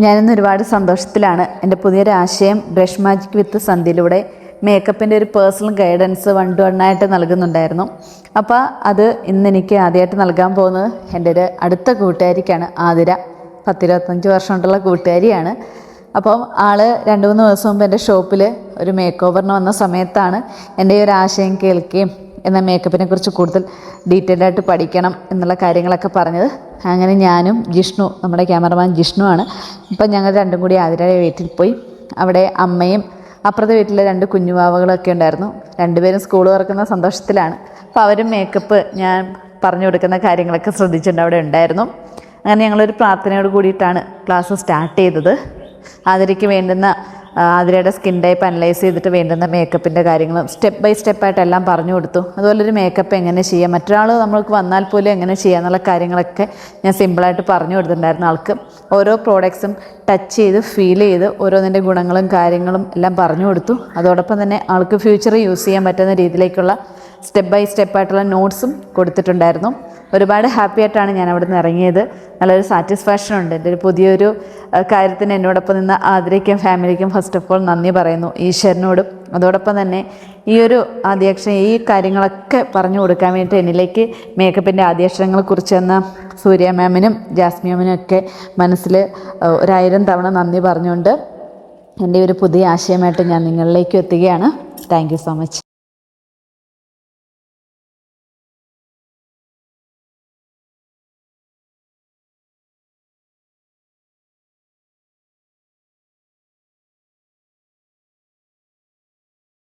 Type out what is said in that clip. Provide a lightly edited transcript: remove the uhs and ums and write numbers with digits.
ഞാനിന്ന് ഒരുപാട് സന്തോഷത്തിലാണ്. എൻ്റെ പുതിയൊരാശയം ബ്രഷ് മാജിക് വിത്ത് സന്ധ്യയിലൂടെ മേക്കപ്പിൻ്റെ ഒരു പേഴ്സണൽ ഗൈഡൻസ് 1-to-1 ആയിട്ട് നൽകുന്നുണ്ടായിരുന്നു. അപ്പോൾ അത് ഇന്നെനിക്ക് ആദ്യമായിട്ട് നൽകാൻ പോകുന്നത് എൻ്റെ ഒരു അടുത്ത കൂട്ടുകാരിക്കാണ്. ആതിര 10-25 വർഷം കൊണ്ടുള്ള കൂട്ടുകാരിയാണ്. അപ്പം ആൾ 2-3 ദിവസം മുമ്പ് എൻ്റെ ഷോപ്പിൽ ഒരു മേക്ക് ഓവറിന് വന്ന സമയത്താണ് എൻ്റെ ഒരു ആശയം കേൾക്കുകയും എന്നാൽ മേക്കപ്പിനെ കുറിച്ച് കൂടുതൽ ഡീറ്റെയിൽഡ് ആയിട്ട് പഠിക്കണം എന്നുള്ള കാര്യങ്ങളൊക്കെ പറഞ്ഞത്. അങ്ങനെ ഞാനും ജിഷ്ണു, നമ്മുടെ ക്യാമറമാൻ ജിഷ്ണു ആണ്. അപ്പം ഞങ്ങൾ രണ്ടും കൂടി ആതിരയുടെ വീട്ടിൽ പോയി. അവിടെ അമ്മയും അപ്പുറത്തെ വീട്ടിലെ 2 കുഞ്ഞുവാവകളൊക്കെ ഉണ്ടായിരുന്നു. രണ്ടുപേരും സ്കൂൾ തുറക്കുന്ന സന്തോഷത്തിലാണ്. അപ്പോൾ അവരും മേക്കപ്പ് ഞാൻ പറഞ്ഞു കൊടുക്കുന്ന കാര്യങ്ങളൊക്കെ ശ്രദ്ധിച്ചിട്ടുണ്ട് അവിടെ ഉണ്ടായിരുന്നു. അങ്ങനെ ഞങ്ങളൊരു പ്രാർത്ഥനയോട് കൂടിയിട്ടാണ് ക്ലാസ് സ്റ്റാർട്ട് ചെയ്തത്. ആതിരയ്ക്ക് വേണ്ടുന്ന ആതിരയുടെ സ്കിൻ ടൈപ്പ് അനലൈസ് ചെയ്തിട്ട് വേണ്ടുന്ന മേക്കപ്പിൻ്റെ കാര്യങ്ങളും സ്റ്റെപ്പ് ബൈ സ്റ്റെപ്പായിട്ടെല്ലാം പറഞ്ഞു കൊടുത്തു. അതുപോലൊരു മേക്കപ്പ് എങ്ങനെ ചെയ്യാം, മറ്റൊരാൾ നമ്മൾക്ക് വന്നാൽ പോലും എങ്ങനെ ചെയ്യാം എന്നുള്ള കാര്യങ്ങളൊക്കെ ഞാൻ സിമ്പിളായിട്ട് പറഞ്ഞു കൊടുത്തിട്ടുണ്ടായിരുന്നു. ആൾക്ക് ഓരോ പ്രോഡക്ട്സും ടച്ച് ചെയ്ത് ഫീൽ ചെയ്ത് ഓരോന്നിൻ്റെ ഗുണങ്ങളും കാര്യങ്ങളും എല്ലാം പറഞ്ഞു കൊടുത്തു. അതോടൊപ്പം തന്നെ ആൾക്ക് ഫ്യൂച്ചറിൽ യൂസ് ചെയ്യാൻ പറ്റുന്ന രീതിയിലേക്കുള്ള സ്റ്റെപ്പ് ബൈ സ്റ്റെപ്പായിട്ടുള്ള നോട്ട്സും കൊടുത്തിട്ടുണ്ടായിരുന്നു. ഒരുപാട് ഹാപ്പി ആയിട്ടാണ് ഞാൻ അവിടെ നിന്ന് ഇറങ്ങിയത്. നല്ലൊരു സാറ്റിസ്ഫാക്ഷൻ ഉണ്ട്. എൻ്റെ ഒരു പുതിയൊരു കാര്യത്തിന് എന്നോടൊപ്പം നിന്ന് ആതിരയ്ക്കും ഫാമിലിക്കും ഫസ്റ്റ് ഓഫ് ഓൾ നന്ദി പറയുന്നു, ഈശ്വരനോടും. അതോടൊപ്പം തന്നെ ഈ ഒരു ആദ്യാക്ഷരം ഈ കാര്യങ്ങളൊക്കെ പറഞ്ഞു കൊടുക്കാൻ വേണ്ടിയിട്ട് എന്നിലേക്ക് മേക്കപ്പിൻ്റെ ആദ്യാക്ഷരങ്ങളെ കുറിച്ച് തന്ന സൂര്യ മാമിനും ജാസ്മി മാമിനും ഒക്കെ മനസ്സിൽ 1000 തവണ നന്ദി പറഞ്ഞുകൊണ്ട് എൻ്റെ ഒരു പുതിയ ആശയമായിട്ട് ഞാൻ നിങ്ങളിലേക്ക് എത്തുകയാണ്. Thank you so much.